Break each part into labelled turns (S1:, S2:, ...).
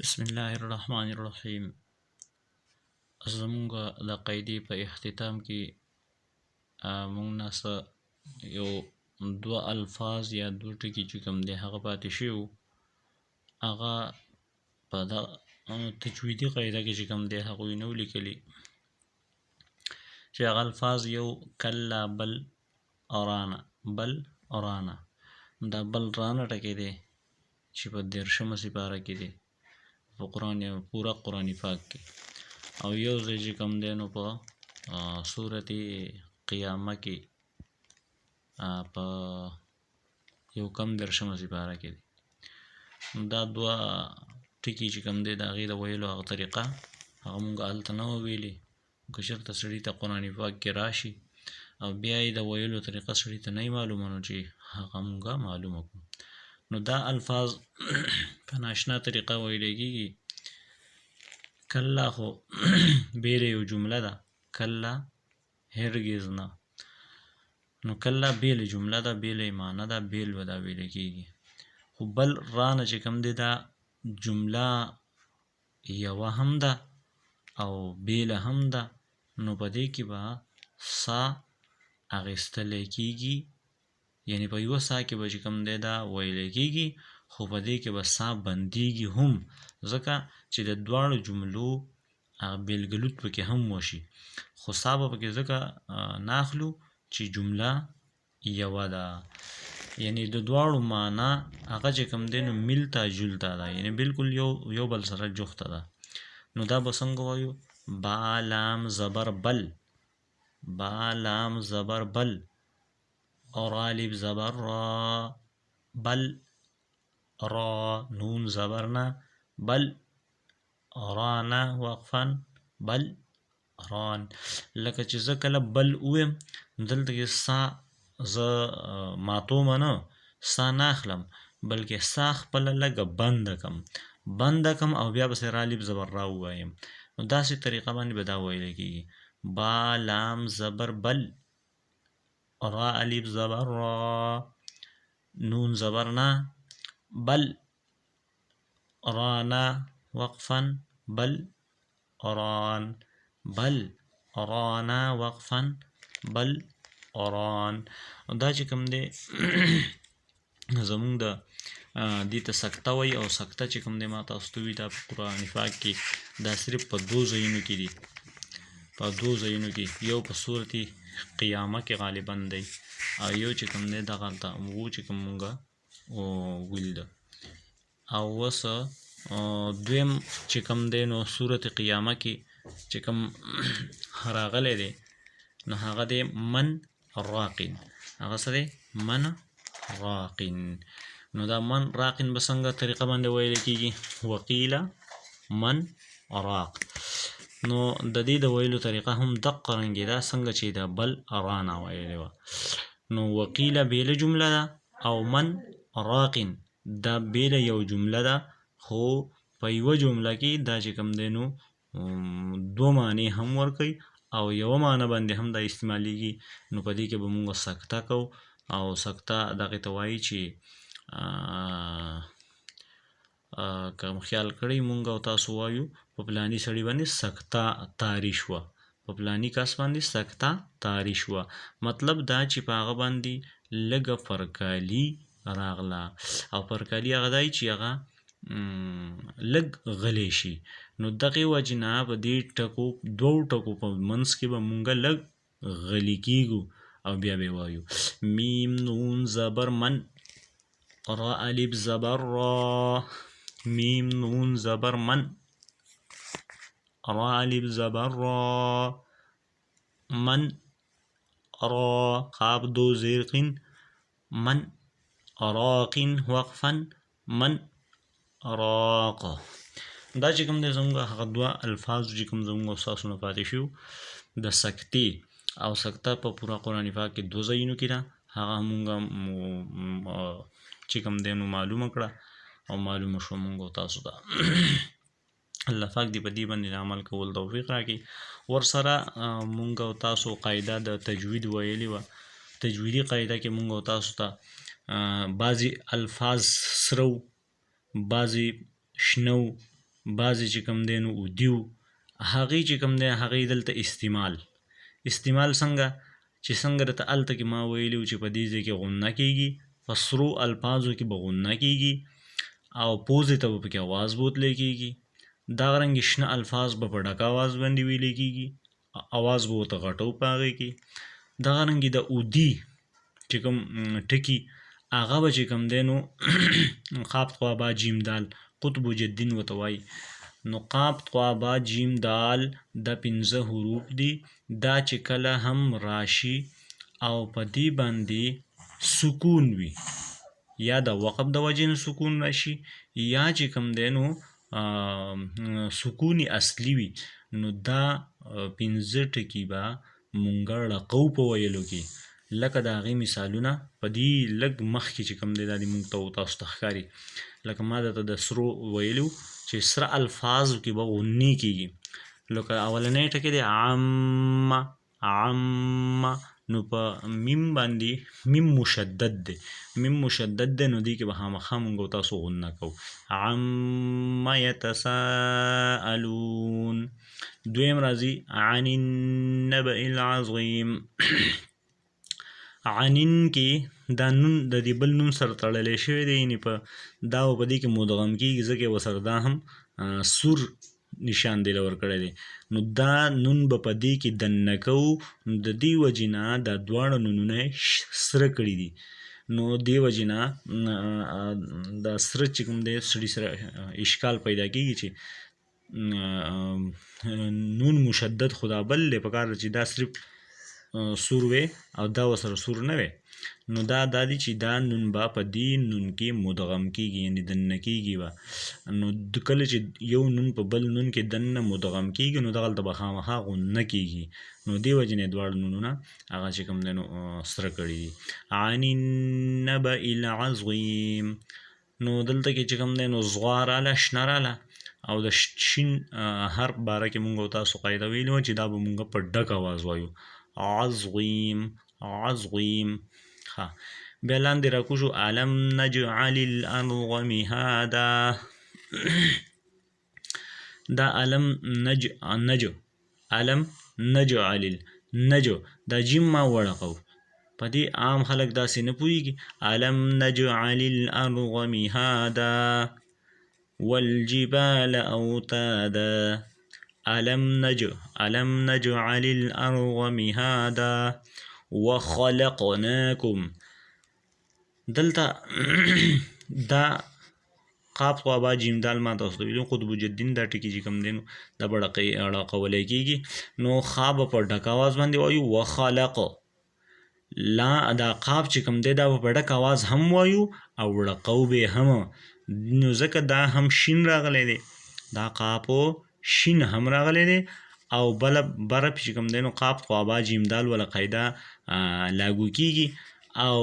S1: بسم الله الرحمن الرحیم. زمونږ د قاعدې په اختتام کې مونږ نه څه یو دوه الفاظ یا دوه ټکي چې کوم دی هغه پاتې شوي وو. هغه په دغه تجویدي قاعده کې چې کوم دی هغوی نه وو لیکلي چې هغه الفاظ یو کلا بل ارانا بل ارانا. دا بل رانه ټکی دی چې په 13مه سپاره کې دی په پورا قرآن پاک کې، او یو ځای چې کوم دی نو په سورت قیامه کې په 13مه سپاره کې دی. دا دوه ټکي چې کوم دی د هغې د ویلو هغه طریقه هغه مونږ هلته نه وه ویلې. که چېرته سړي ته قرآن پاک کې راشي او بیا یې د ویلو طریقه سړي ته نه وي معلومه، نو چې هغه مونږ معلومه کړو. نو دا الفاظ په ناشنا طریقه ویلی کېږي. کلا خو بیل یو جمله ده، کلا هرگز نه. نو کلا بیل جمله ده، بیل معنی ده، بیل به دا ویلی کېږي. خو بل رانه چې کوم دی دا جمله یوه هم ده او بیله هم ده، نو په دې کې به سا اخیستلی کېږي، یعنی په یوه سا کې به چې کوم دی دا ویلی کېږي، خو په دې کې به سا بندېږي هم، ځکه چې د دواړو جملو بیلګلود پکې هم وشي. خو سا به پکې ځکه نه اخلو چې جمله یوه ده، یعنی د دواړو معنا هغه چې کوم دی نو ملتا جلتا ده، یعنی بالکل یو بل سره جفته ده. نو دا به څنګه وایو؟ با لام زبر بل، با لام زبر بل، اور الف زبر را بل، را نون زبر نه بل، رانا وقفا بل ران. لکه چې زه کله بل ویم دلته کې سا زه ماتومه نه، سا نه اخلم، بلکې سا خپله لږه بنده کم او بیا به سره الف زبر را ووایم. نو داسې طریقه باندې به دا ویلی کېږي. با لام زبر بل، را الف زبر را، نون زبر نه بل، رانا وقفا بل ران، بل رانا وقفا بل ران. دا چې کوم دی زمونږ د دې ته سکته وایي، او سکته چې کوم دی ما تاسو ته وي دا په قرآن پاک کې دا صرف په 2 ځایونو کې دي، په 2 ځایونو کې، یو په صورت قیامه کې غالبا دی او یو چې کوم دی دغه هلته و چې کوم مونږ ولیده. او اوس دویم چې کوم دی نو صورت قیامه کې چې کوم راغلی دی نو هغه دی من راقین. هغه څه دی؟ من راقین. نو دا من راقین به څنګه طریقه باندې ویلی کېږي؟ وقیله من راق. نو د دې د ویلو طریقه هم دقه رنګې ده څنګه چې د بل رانا ویلې وه. نو وقیله بیله جمله ده او من راقین دا بیله یو جمله ده، خو په یوه جمله کې دا چې کوم دی نو 2 معنی هم ورکوي او یوه معنی باندې هم دا استعمالیږي. نو په دې کې به مونږ سکته کوو، او سکته دغې ته وایي چې که خیال کړئ مونږ او تاسو وایو په پلاني سړي باندې سکته طاري شوه، په پلاني کس باندې سکته طاري شوه. مطلب دا چې په هغه باندې لږه فرکالي راغله، او فرکالي هغه دی چې هغه لږ غلی شي. نو دغې وجې نه په دې ټکو 2 ټکو په منځ کې به مونږ لږ غلي کېږو او بیا به وایو میم نون زبر من، را الف زبر را، میم نون زبر من، را الف زبر را، من، را قاف 2 زیرقین، من راقین وقفا من راق. دا چې کوم دی زموږ هغه 2 الفاظ چې کوم زموږ استاسو نه پاتې شو د سکتې، او سکته په پورا قرآن پاک کې 2 ځایونو کې ده، هغه مونږ چې کوم دی نو معلومه کړه او معلومه شوه مونږ او تاسو ته. الله پاک دې په دې باندې عمل کول توفیق راکړي. ورسره مونږ او تاسو قاعده د تجوید ویلې وه. تجویدي قاعده کې مونږ او تاسو ته بعضې الفاظ سره بعضې شنه بعضې چې کوم دی نو ودیو هغې چې کوم دی هغې دلته استعمال څنګه چې څنګه درته هلته کې ما ویلي وو چې په دې ځای کې غنه کېږي په سرو الفاظو کې به غنه کېږي او پوزې ته به پکې اواز بوتلی کېږي دغه رنګې شنه الفاظ به په ډک اواز باندې ویلی کېږي اواز به ورته غټو په هغې کې دغه رنګې د اودي چې کوم ټکي هغه به چې کوم دی نو قاف طا با جیم دال قطب جدین ورته وایي نو قاف طا با جیم دال دا 15 حروف دي دا چې کله هم راشي او په دې باندې سکون وي یا د وقف د وجې نه سکون راشي یا چې کوم دی نو سکون اصلي وي نو دا 15 ټکي به مونږ ړقو په ویلو کې لکه د هغې مثالونه په دې لږ مخکې چې کوم دی دا دې مونږ ته تاسو ته ښکاري لکه ما درته د سرو ویلو چې سره الفاظو کې به غنې کېږي لکه اولنی ټکی دی عامه نو په میم باندې میم مشدد دی نو دې کې به خامخا مونږ تاسو غنه کوو عما یتساءلون دویم راځي عن النبأ العظیم عنین کې دا نون د دې بل نون سره تړلی شوی دی یعنې په دا به په دې کې مدغم کېږي ځکه یې ورسره دا هم سور نشان دی ورکړی دی نو دا نون به په دې کې دننه کوو نو د دې وجې نه دا دواړه نونونه سره کړي دي نو دې وجې نه دا سره چې کوم دی سړي سره اشکال پیدا کېږي چې نون مشدد خدا بل دی په کار چې دا صرف سور وی او دا ورسره سور نه وی نو دا دي چې دا نون به په دې نون کې مدغم کېږي یعنې دننه کېږي به نو کله چې یو نون په بل نون کې دننه مدغم کېږي نو دغلته به خامخا غنه کېږي نو دې وجې نه دواړه نونونه هغه چې کوم دی نو سره کړي دي عن النبأ العظیم نو دلته کې چې کوم دی نو زغا راله شنه راله او د شین حرف باره کې مونږ تاسو قاعده ویلي وه چې دا به مونږ په ډک اواز وایو عظیم ها بیا لاندې راکوشو علم نجعل الارض مهادا دا علم نجعل دا جیم ما وړقو په دې عام خلک داسې نه پوهېږي علم نجعل الارض مهادا والجبال اوتادا ألم نجعل الأرض مهادا وخلقناكم دلته دا قاف طا با جیم دال ما تاسو ته ویلو قطب جدین دا ټکي چې کوم دی نو دا به ړقولی کېږي نو خا به په ډک اواز باندې وایو وخلق لا دا قاف چې کوم دی دا به په ډک اواز هم وایو او ړقو به هم نو ځکه دا هم شین راغلی دی دا قافو شین هم راغلی دی او بله بره چې کوم دی نو قاف طا با جیم دال ولا قاعده لاګو کېږي او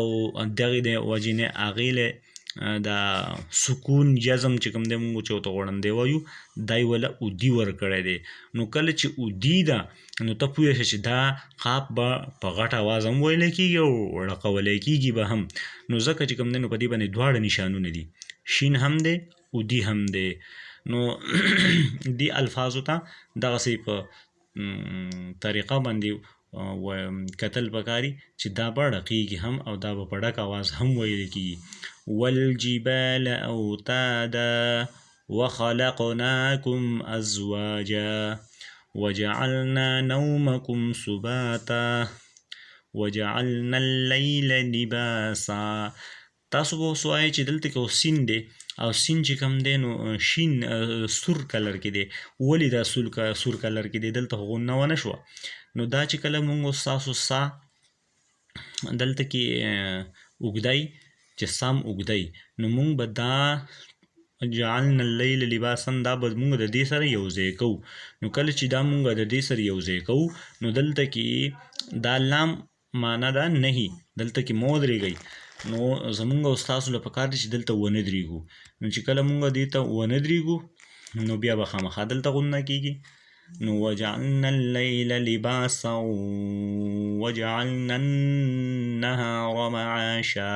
S1: دغې د وجې نه هغې له دا سکون جزم چې کوم دی مونږ چې ورته غوړندی وایو دی وله اودي ورکړی دی نو کله چې اودي ده نو ته پوه شه چې دا قاف به په غټ اواز هم ویلی کېږي او ړقولی کېږي به هم نو ځکه چې کوم دی نو په دې باندې دواړه نشانونه دي شین هم دی اودي هم دی نو دی الفاظو ته دغسې په طریقه باندې کتل پکاري چې دا به ړقېږي هم او دا به په ډک اواز هم ویل کېږي والجبال اوتادا وخلقناكم ازواجا وجعلنا نومكم سباتا وجعلنا الليل لباسا تاسو به اوس وایئ چې دلته کې سین دی او سین چې کوم دی نو شین سور کلر کې دی ولې دا سور کلر کې دی دلته غنه ونه شوه نو دا چې کله مونږ ستاسو سا دلته کې اوږدی چې سام اوږدی نو مونږ به دا جعلنا اللیل لباسا دا به مونږ د دې سره یو ځای کوو نو کله چې دا مونږ د دې سره یو ځای کوو نو دلته کې دا لام معنا ده نهي دلته کې مو ودرېږئ نو زمونږ او ستاسو له پکار دی چې دلته ونه درېږو نو چې کله مونږ دې ته ونه درېږو نو بیا به خامخا دلته غنه کېږي نو وجعلنا الليل لباسا وجعلنا النهار معاشا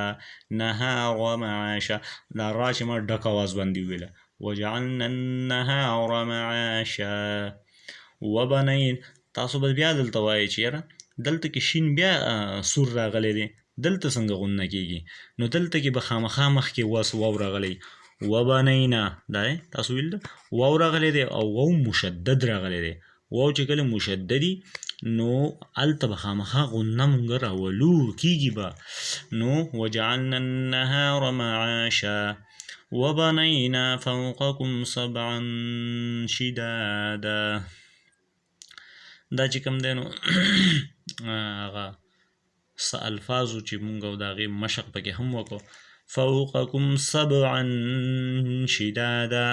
S1: دا را چې ما ډک اواز باندې وویله وجعلنا النهار معاشا وبنین. تاسو به بیا دلته وایئ چې یاره دلته کې شین بیا سور راغلی دی، دلته څنګه غونډه کېږي؟ نو دلته کې به خامخا مخکې واو راغلی وبنینا، دا تاسو ویل واو راغلی دی او واو مشدد راغلی دی. واو چې کله مشددي نو هلته به خامخا غنه مونږ راولو کېږي به. نو وجعلنا النهار معاشا وبنينا فوقكم سبعا شدادا. دا چې کوم دی نو هغه څه الفاظو چې مونږ او د هغې مشق پکې هم وکړو. فوقكم سبعا شدادا،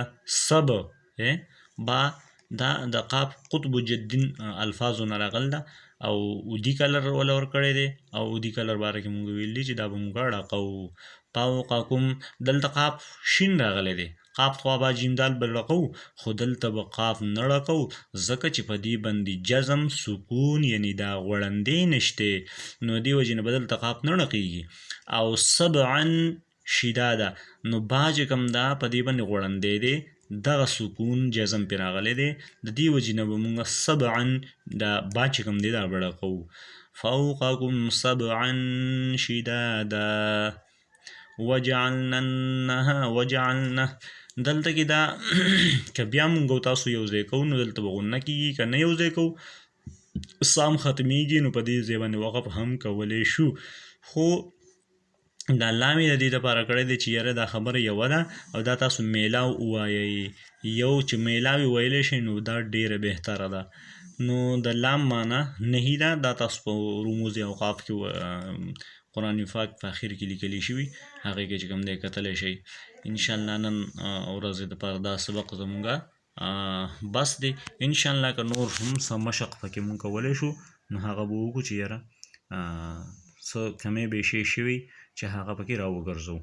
S1: سبع با دا د قاف قطب جدین الفاظو نه راغل ده او اودي کلر ولا ورکړی دی او اودي کلر باره کې مونږ ویل دي چې دا به مونږ ړقو. فوقكم دلته قاف شین راغلی دی، قاف خوا با جیم دال به ړقو خو دلته به قاف نه ړقو ځکه چې په دې باندې جزم سکون یعنی دا غوړندې نشته نو دې وجې نه به دلته قاف نه ړقېږي. او سبعا شدادا نو با چې کوم دا په دې باندې غوړندې دی دغه سکون جزم پې راغلی دی د دې وجې نه به مونږ سبعا دا با چې کوم دی دا به ړقو. فوقكم سبعا شدادا وجعلنا دلته کې دا که بیا مونږ تاسو یو ځای کوو نو دلته به غنه کېږي، که نه یو ځای کوو سام ختمیږي نو په دې ځای باندې وقف هم کولی شو. خو دا لامې د دې دپاره کړی دی چې یاره دا خبره یوه ده او دا تاسو میلاو ووایئ. یو چې میلاوې ویلی شئ نو دا ډېره بهتره ده. نو د لام معنا نهي ده، دا تاسو په رموز اوقاف کې قرآن پاک په اخر کې لیکلی شوي هغې کې چې کوم دی کتلی شئ. انشاءالله نن ورځې دپاره دا سبق زمونږه بس دی. انشاءالله که نور هم څه مشق پکې مونږ کولی شو نو هغه به وکړو چې یاره څه کمی بیشی شوي چې هغه پکې راوګرځو.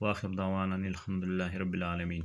S1: واخر دعوانا الحمدلله رب العالمین.